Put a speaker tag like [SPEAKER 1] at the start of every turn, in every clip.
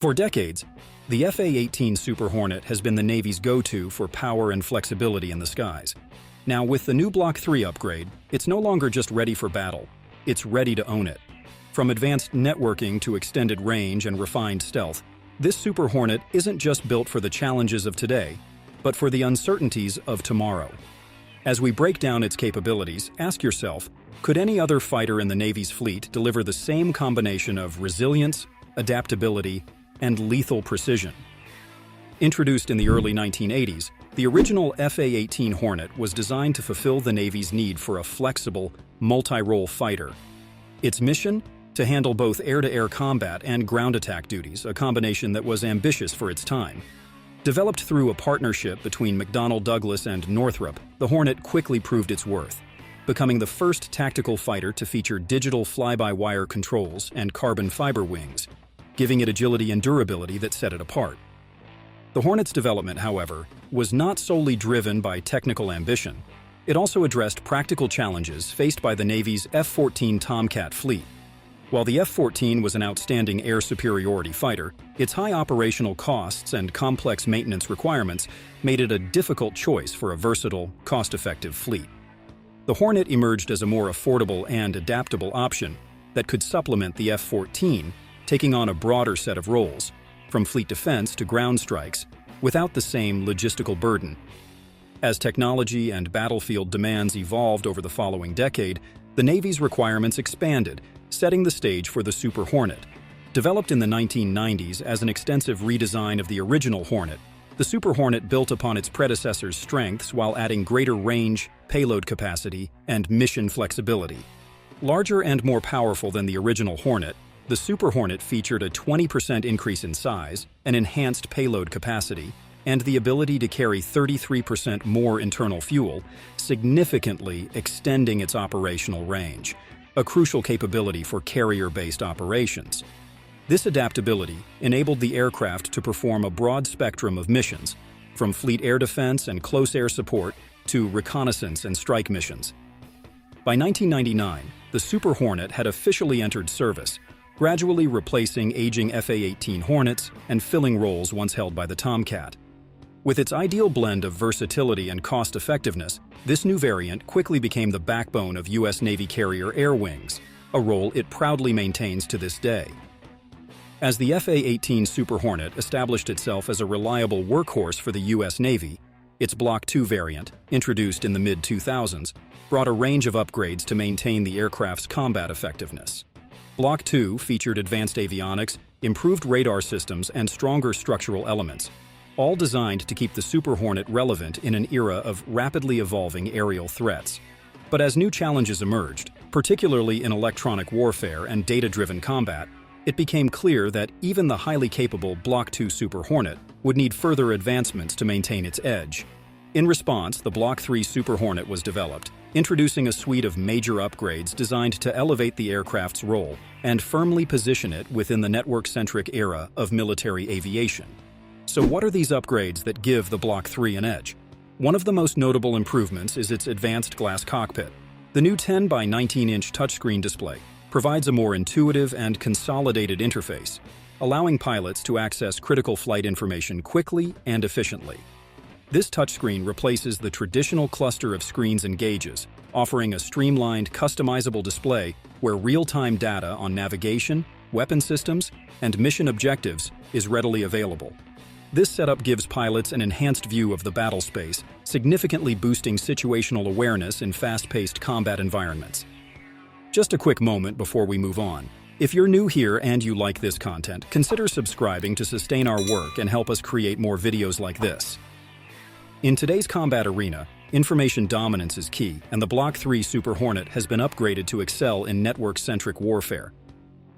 [SPEAKER 1] For decades, the FA-18 Super Hornet has been the Navy's go-to for power and flexibility in the skies. Now, with the new Block 3 upgrade, it's no longer just ready for battle, it's ready to own it. From advanced networking to extended range and refined stealth, this Super Hornet isn't just built for the challenges of today, but for the uncertainties of tomorrow. As we break down its capabilities, ask yourself, could any other fighter in the Navy's fleet deliver the same combination of resilience, adaptability, and lethal precision? Introduced in the early 1980s, the original FA-18 Hornet was designed to fulfill the Navy's need for a flexible, multi-role fighter. Its mission? To handle both air-to-air combat and ground attack duties, a combination that was ambitious for its time. Developed through a partnership between McDonnell Douglas and Northrop, the Hornet quickly proved its worth, becoming the first tactical fighter to feature digital fly-by-wire controls and carbon fiber wings, giving it agility and durability that set it apart. The Hornet's development, however, was not solely driven by technical ambition. It also addressed practical challenges faced by the Navy's F-14 Tomcat fleet. While the F-14 was an outstanding air superiority fighter, its high operational costs and complex maintenance requirements made it a difficult choice for a versatile, cost-effective fleet. The Hornet emerged as a more affordable and adaptable option that could supplement the F-14, taking on a broader set of roles, from fleet defense to ground strikes, without the same logistical burden. As technology and battlefield demands evolved over the following decade, the Navy's requirements expanded, setting the stage for the Super Hornet. Developed in the 1990s as an extensive redesign of the original Hornet, the Super Hornet built upon its predecessor's strengths while adding greater range, payload capacity, and mission flexibility. Larger and more powerful than the original Hornet, the Super Hornet featured a 20% increase in size, an enhanced payload capacity, and the ability to carry 33% more internal fuel, significantly extending its operational range, a crucial capability for carrier-based operations. This adaptability enabled the aircraft to perform a broad spectrum of missions, from fleet air defense and close air support to reconnaissance and strike missions. By 1999, the Super Hornet had officially entered service, gradually replacing aging FA-18 Hornets and filling roles once held by the Tomcat. With its ideal blend of versatility and cost-effectiveness, this new variant quickly became the backbone of U.S. Navy carrier air wings, a role it proudly maintains to this day. As the FA-18 Super Hornet established itself as a reliable workhorse for the U.S. Navy, its Block 2 variant, introduced in the mid-2000s, brought a range of upgrades to maintain the aircraft's combat effectiveness. Block 2 featured advanced avionics, improved radar systems, and stronger structural elements, all designed to keep the Super Hornet relevant in an era of rapidly evolving aerial threats. But as new challenges emerged, particularly in electronic warfare and data-driven combat, it became clear that even the highly capable Block 2 Super Hornet would need further advancements to maintain its edge. In response, the Block 3 Super Hornet was developed, introducing a suite of major upgrades designed to elevate the aircraft's role and firmly position it within the network-centric era of military aviation. So what are these upgrades that give the Block 3 an edge? One of the most notable improvements is its advanced glass cockpit. The new 10 by 19-inch touchscreen display provides a more intuitive and consolidated interface, allowing pilots to access critical flight information quickly and efficiently. This touchscreen replaces the traditional cluster of screens and gauges, offering a streamlined, customizable display where real-time data on navigation, weapon systems, and mission objectives is readily available. This setup gives pilots an enhanced view of the battle space, significantly boosting situational awareness in fast-paced combat environments. Just a quick moment before we move on. If you're new here and you like this content, consider subscribing to sustain our work and help us create more videos like this. In today's combat arena, information dominance is key, and the Block 3 Super Hornet has been upgraded to excel in network-centric warfare.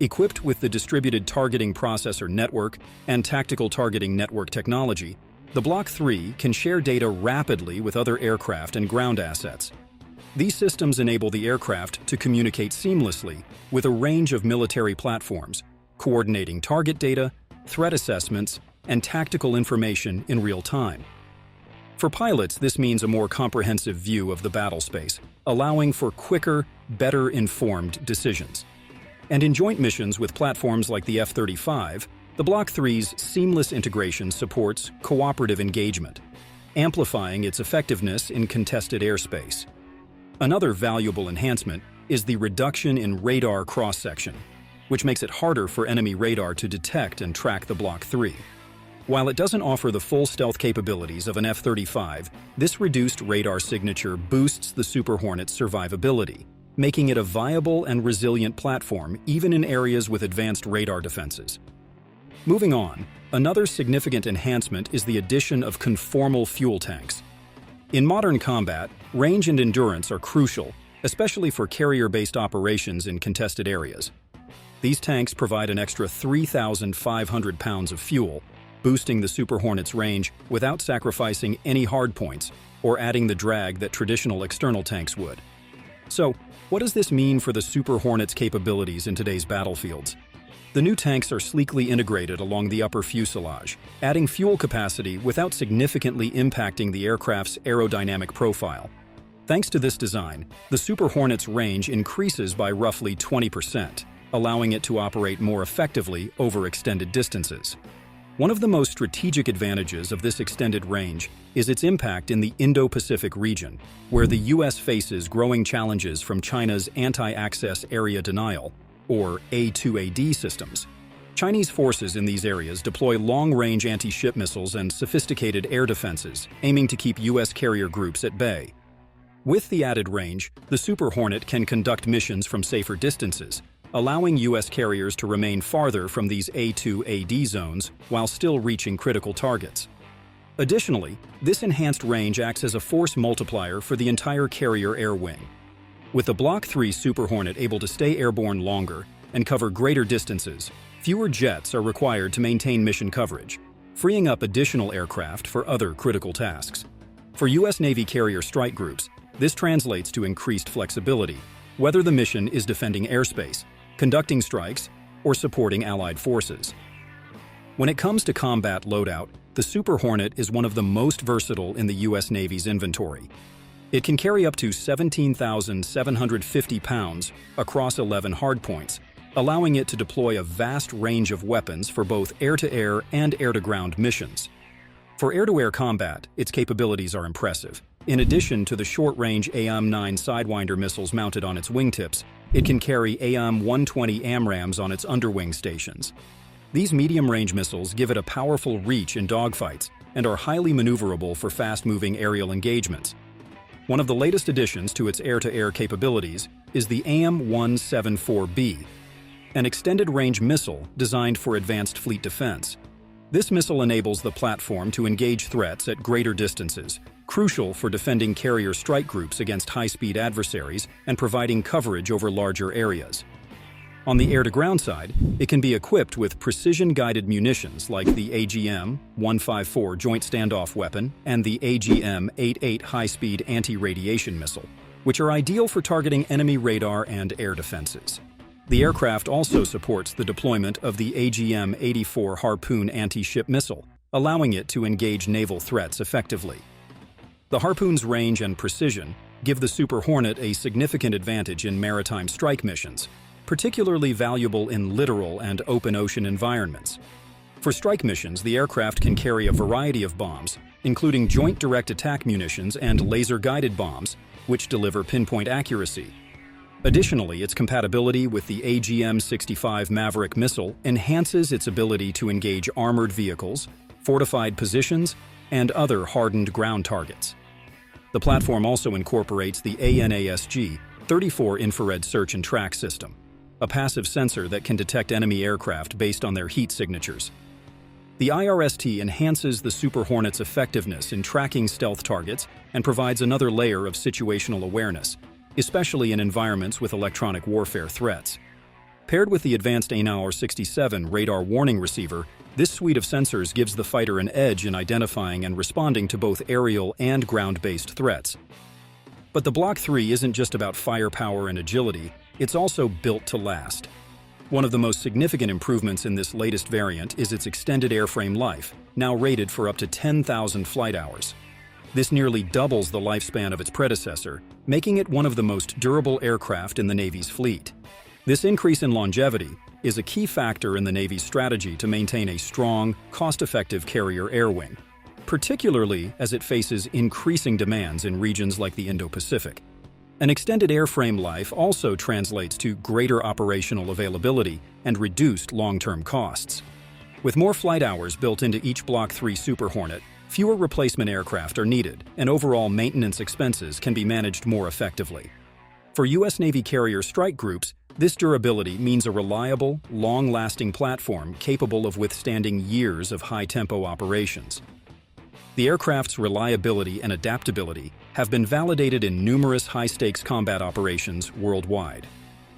[SPEAKER 1] Equipped with the Distributed Targeting Processor Network and Tactical Targeting Network technology, the Block 3 can share data rapidly with other aircraft and ground assets. These systems enable the aircraft to communicate seamlessly with a range of military platforms, coordinating target data, threat assessments, and tactical information in real time. For pilots, this means a more comprehensive view of the battle space, allowing for quicker, better informed decisions. And in joint missions with platforms like the F-35, The Block 3's seamless integration supports cooperative engagement, amplifying its effectiveness in contested airspace. Another valuable enhancement is the reduction in radar cross-section, which makes it harder for enemy radar to detect and track the Block 3. While it doesn't offer the full stealth capabilities of an F-35, this reduced radar signature boosts the Super Hornet's survivability, making it a viable and resilient platform even in areas with advanced radar defenses. Moving on, another significant enhancement is the addition of conformal fuel tanks. In modern combat, range and endurance are crucial, especially for carrier-based operations in contested areas. These tanks provide an extra 3,500 pounds of fuel, boosting the Super Hornet's range without sacrificing any hardpoints or adding the drag that traditional external tanks would. So, what does this mean for the Super Hornet's capabilities in today's battlefields? The new tanks are sleekly integrated along the upper fuselage, adding fuel capacity without significantly impacting the aircraft's aerodynamic profile. Thanks to this design, the Super Hornet's range increases by roughly 20%, allowing it to operate more effectively over extended distances. One of the most strategic advantages of this extended range is its impact in the Indo-Pacific region, where the U.S. faces growing challenges from China's anti-access area denial, or A2AD systems. Chinese forces in these areas deploy long-range anti-ship missiles and sophisticated air defenses, aiming to keep U.S. carrier groups at bay. With the added range, the Super Hornet can conduct missions from safer distances, allowing U.S. carriers to remain farther from these A2AD zones while still reaching critical targets. Additionally, this enhanced range acts as a force multiplier for the entire carrier air wing. With the Block 3 Super Hornet able to stay airborne longer and cover greater distances, fewer jets are required to maintain mission coverage, freeing up additional aircraft for other critical tasks. For U.S. Navy carrier strike groups, this translates to increased flexibility, whether the mission is defending airspace, conducting strikes, or supporting Allied forces. When it comes to combat loadout, the Super Hornet is one of the most versatile in the U.S. Navy's inventory. It can carry up to 17,750 pounds across 11 hardpoints, allowing it to deploy a vast range of weapons for both air-to-air and air-to-ground missions. For air-to-air combat, its capabilities are impressive. In addition to the short-range AIM-9 Sidewinder missiles mounted on its wingtips, it can carry AIM-120 AMRAAMs on its underwing stations. These medium-range missiles give it a powerful reach in dogfights and are highly maneuverable for fast-moving aerial engagements. One of the latest additions to its air-to-air capabilities is the AIM-174B, an extended-range missile designed for advanced fleet defense. This missile enables the platform to engage threats at greater distances, crucial for defending carrier strike groups against high-speed adversaries and providing coverage over larger areas. On the air-to-ground side, it can be equipped with precision-guided munitions like the AGM-154 Joint Standoff Weapon and the AGM-88 High-Speed Anti-Radiation Missile, which are ideal for targeting enemy radar and air defenses. The aircraft also supports the deployment of the AGM-84 Harpoon anti-ship missile, allowing it to engage naval threats effectively. The Harpoon's range and precision give the Super Hornet a significant advantage in maritime strike missions, particularly valuable in littoral and open ocean environments. For strike missions, the aircraft can carry a variety of bombs, including joint direct attack munitions and laser-guided bombs, which deliver pinpoint accuracy. Additionally, its compatibility with the AGM-65 Maverick missile enhances its ability to engage armored vehicles, fortified positions, and other hardened ground targets. The platform also incorporates the ANASG-34 infrared search and track system, a passive sensor that can detect enemy aircraft based on their heat signatures. The IRST enhances the Super Hornet's effectiveness in tracking stealth targets and provides another layer of situational awareness, especially in environments with electronic warfare threats. Paired with the advanced ANAR-67 radar warning receiver, this suite of sensors gives the fighter an edge in identifying and responding to both aerial and ground-based threats. But the Block 3 isn't just about firepower and agility, it's also built to last. One of the most significant improvements in this latest variant is its extended airframe life, now rated for up to 10,000 flight hours. This nearly doubles the lifespan of its predecessor, making it one of the most durable aircraft in the Navy's fleet. This increase in longevity is a key factor in the Navy's strategy to maintain a strong, cost-effective carrier air wing, particularly as it faces increasing demands in regions like the Indo-Pacific. An extended airframe life also translates to greater operational availability and reduced long-term costs. With more flight hours built into each Block 3 Super Hornet, fewer replacement aircraft are needed, and overall maintenance expenses can be managed more effectively. For U.S. Navy carrier strike groups, this durability means a reliable, long-lasting platform capable of withstanding years of high-tempo operations. The aircraft's reliability and adaptability have been validated in numerous high-stakes combat operations worldwide.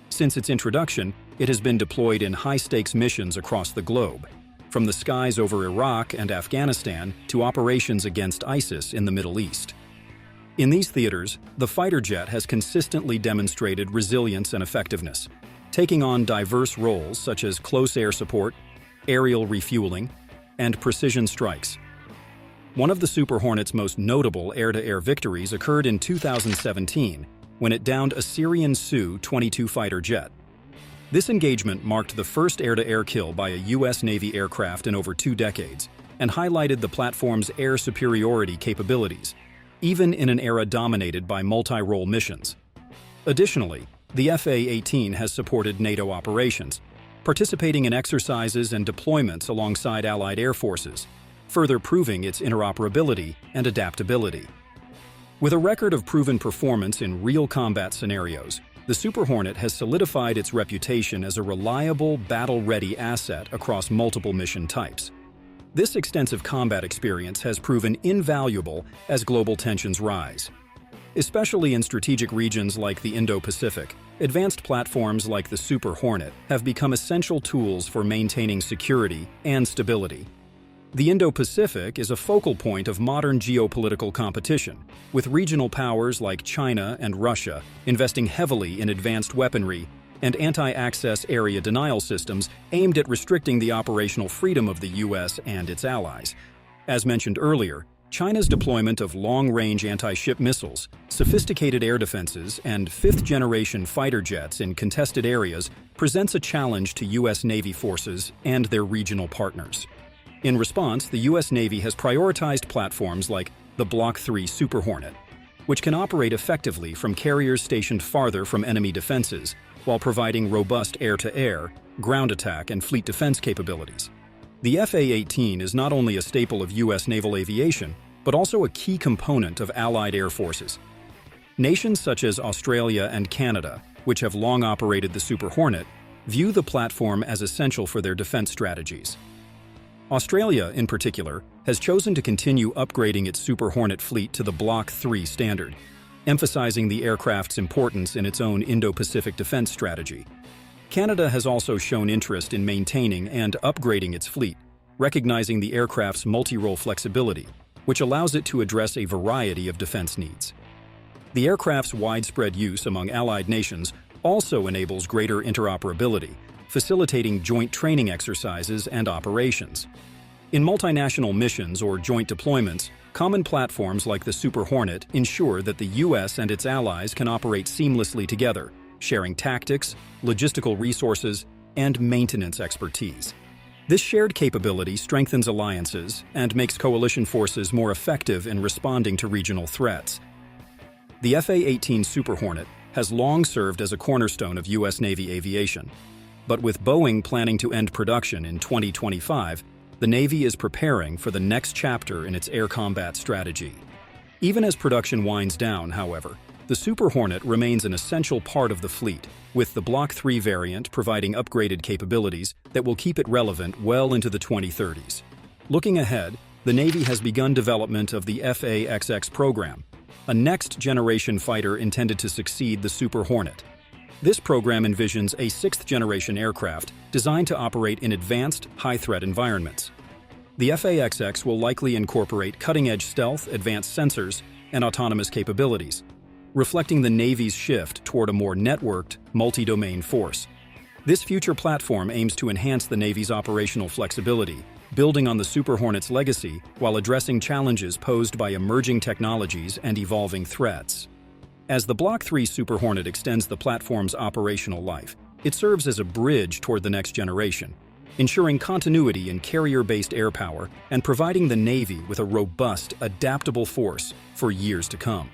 [SPEAKER 1] Since its introduction, it has been deployed in high-stakes missions across the globe, from the skies over Iraq and Afghanistan to operations against ISIS in the Middle East. In these theaters, the fighter jet has consistently demonstrated resilience and effectiveness, taking on diverse roles such as close air support, aerial refueling, and precision strikes. One of the Super Hornet's most notable air-to-air victories occurred in 2017 when it downed a Syrian Su-22 fighter jet. This engagement marked the first air-to-air kill by a U.S. Navy aircraft in over 2 decades and highlighted the platform's air superiority capabilities, even in an era dominated by multi-role missions. Additionally, the FA-18 has supported NATO operations, participating in exercises and deployments alongside Allied air forces, further proving its interoperability and adaptability. With a record of proven performance in real combat scenarios, the Super Hornet has solidified its reputation as a reliable, battle-ready asset across multiple mission types. This extensive combat experience has proven invaluable as global tensions rise. Especially in strategic regions like the Indo-Pacific, advanced platforms like the Super Hornet have become essential tools for maintaining security and stability. The Indo-Pacific is a focal point of modern geopolitical competition, with regional powers like China and Russia investing heavily in advanced weaponry and anti-access area denial systems aimed at restricting the operational freedom of the U.S. and its allies. As mentioned earlier, China's deployment of long-range anti-ship missiles, sophisticated air defenses, and fifth-generation fighter jets in contested areas presents a challenge to U.S. Navy forces and their regional partners. In response, the U.S. Navy has prioritized platforms like the Block 3 Super Hornet, which can operate effectively from carriers stationed farther from enemy defenses, while providing robust air-to-air, ground attack, and fleet defense capabilities. The FA-18 is not only a staple of U.S. naval aviation, but also a key component of Allied air forces. Nations such as Australia and Canada, which have long operated the Super Hornet, view the platform as essential for their defense strategies. Australia, in particular, has chosen to continue upgrading its Super Hornet fleet to the Block 3 standard, emphasizing the aircraft's importance in its own Indo-Pacific defense strategy. Canada has also shown interest in maintaining and upgrading its fleet, recognizing the aircraft's multi-role flexibility, which allows it to address a variety of defense needs. The aircraft's widespread use among allied nations also enables greater interoperability, facilitating joint training exercises and operations. In multinational missions or joint deployments, common platforms like the Super Hornet ensure that the U.S. and its allies can operate seamlessly together, sharing tactics, logistical resources, and maintenance expertise. This shared capability strengthens alliances and makes coalition forces more effective in responding to regional threats. The FA-18 Super Hornet has long served as a cornerstone of U.S. Navy aviation, but with Boeing planning to end production in 2025, the Navy is preparing for the next chapter in its air combat strategy. Even as production winds down, however, the Super Hornet remains an essential part of the fleet, with the Block 3 variant providing upgraded capabilities that will keep it relevant well into the 2030s. Looking ahead, the Navy has begun development of the FA-XX program, a next-generation fighter intended to succeed the Super Hornet. This program envisions a sixth-generation aircraft designed to operate in advanced, high-threat environments. The FA-XX will likely incorporate cutting-edge stealth, advanced sensors, and autonomous capabilities, reflecting the Navy's shift toward a more networked, multi-domain force. This future platform aims to enhance the Navy's operational flexibility, building on the Super Hornet's legacy while addressing challenges posed by emerging technologies and evolving threats. As the Block 3 Super Hornet extends the platform's operational life, It serves as a bridge toward the next generation, ensuring continuity in carrier-based air power and providing the Navy with a robust, adaptable force for years to come.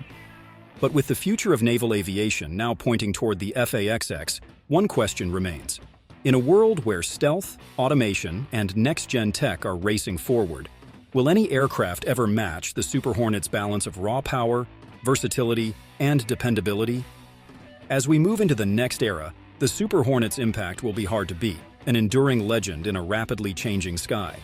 [SPEAKER 1] But with the future of naval aviation now pointing toward the FA-18, one question remains. In a world where stealth, automation, and next-gen tech are racing forward, will any aircraft ever match the Super Hornet's balance of raw power, versatility, and dependability? As we move into the next era, the Super Hornet's impact will be hard to beat, an enduring legend in a rapidly changing sky.